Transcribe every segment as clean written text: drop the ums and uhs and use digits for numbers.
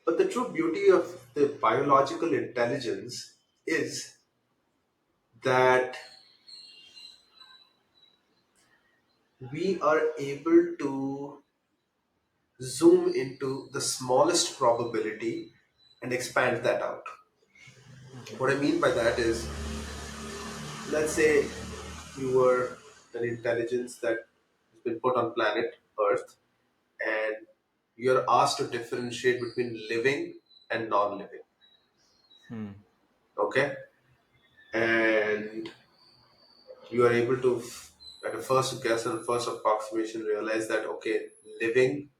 But the true beauty of the biological intelligence is that we are able to zoom into the smallest probability and expand that out. Hmm. What I mean by that is, let's say you were an intelligence that has been put on planet Earth and you're asked to differentiate between living and non living. Hmm. Okay? And you are able to, at a first guess and first approximation, realize that, okay, living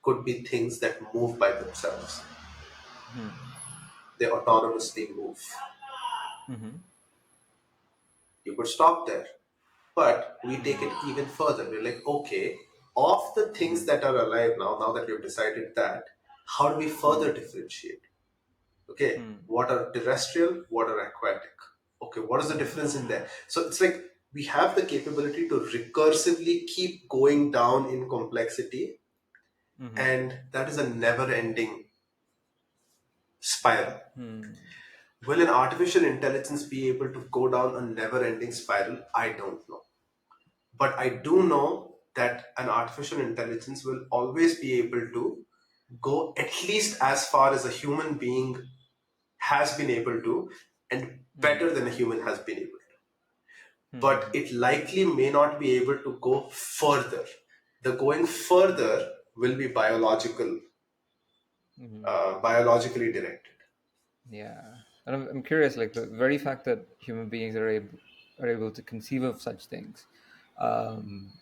could be things that move by themselves, Hmm. they autonomously move. Hmm. You could stop there. But we take it even further. We're like, okay, of the things Hmm. that are alive now, now that we've decided that, how do we Hmm. further differentiate? Okay, Hmm. what are terrestrial, what are aquatic? Okay, what is the Hmm. difference in there? So it's like we have the capability to recursively keep going down in complexity, Hmm. and that is a never ending spiral. Hmm. Will an artificial intelligence be able to go down a never ending spiral? I don't know. But I do know that an artificial intelligence will always be able to go at least as far as a human being has been able to, and Hmm. better than a human has been able to. But Hmm. it likely may not be able to go further. The going further will be Hmm. biologically directed. Yeah, and I'm curious, like the very fact that human beings are able to conceive of such things. Um,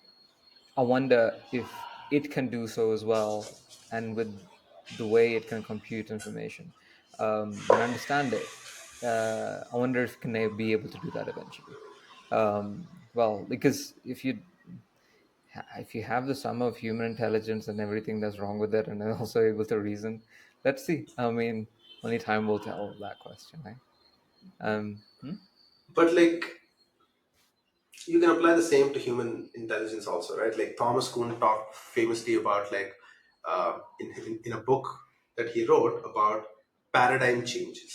I wonder if it can do so as well, and with the way it can compute information and understand it. I wonder if can they be able to do that eventually. Well, because if you have the sum of human intelligence and everything that's wrong with it, and then also able to reason, let's see. I mean, only time will tell that question, right? Hmm? But like you can apply the same to human intelligence also, right? Like Thomas Kuhn talked famously about like in a book that he wrote about paradigm changes.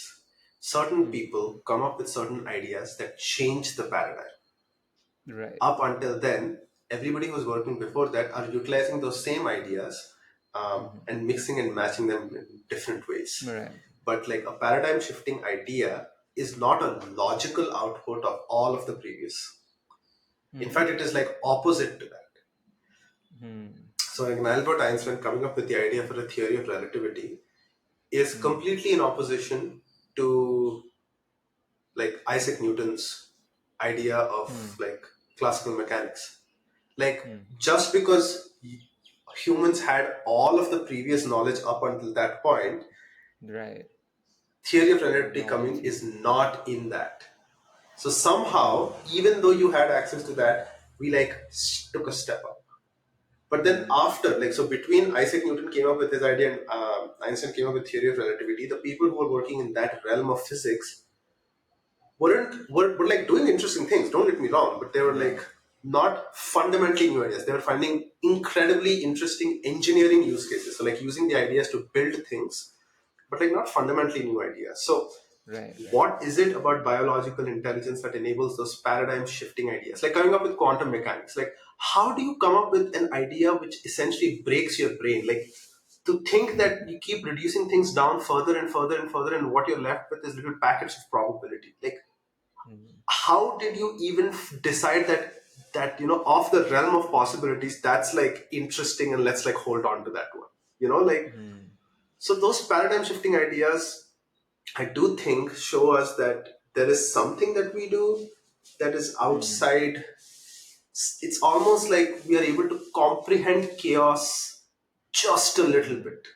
Certain Hmm. people come up with certain ideas that change the paradigm. Right. Up until then, everybody who was working before that are utilizing those same ideas Hmm. and mixing and matching them in different ways. Right. But like a paradigm shifting idea is not a logical output of all of the previous. In Hmm. fact, it is like opposite to that. Hmm. So, like Albert Einstein coming up with the idea for a theory of relativity is Hmm. completely in opposition to like Isaac Newton's idea of Hmm. like classical mechanics. Like Hmm. just because humans had all of the previous knowledge up until that point, Right. theory of The relativity coming novelty. is not in that. So somehow, Hmm. even though you had access to that, we like took a step up. But then Hmm. after, like, so between Isaac Newton came up with his idea and Einstein came up with theory of relativity, the people who were working in that realm of physics were like doing interesting things. Don't get me wrong, but they were like Right. not fundamentally new ideas. They were finding incredibly interesting engineering use cases. So like using the ideas to build things, but like not fundamentally new ideas. So Right. Right. what is it about biological intelligence that enables those paradigm shifting ideas? Like coming up with quantum mechanics. Like how do you come up with an idea which essentially breaks your brain? Like to think that you keep reducing things down further and further and further, and what you're left with is little packets of probability. Like Hmm. how did you even decide that of the realm of possibilities that's like interesting, and let's like hold on to that one, like Hmm. so those paradigm shifting ideas, I do think, show us that there is something that we do that is Hmm. outside. It's almost like we are able to comprehend chaos just a little Hmm. bit.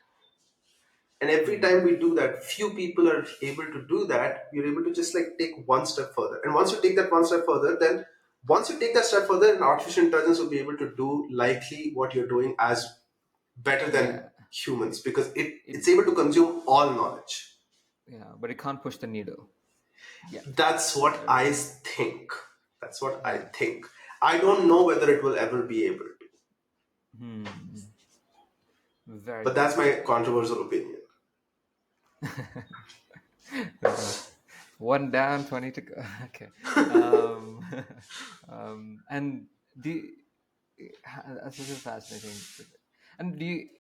And every time Hmm. we do that, few people are able to do that. You're able to just like take one step further. And once you take that one step further, then once you take that step further, an artificial intelligence will be able to do likely what you're doing as better than Yeah. humans, because It. it's able to consume all knowledge. Yeah, but it can't push the needle yet. That's what Right. I think. That's what I Yeah. think. I don't know whether it will ever be able to. Hmm. Very But that's my interesting. controversial opinion. Uh, One down, 20 to go. Okay. Um, and the that's such a fascinating. And do you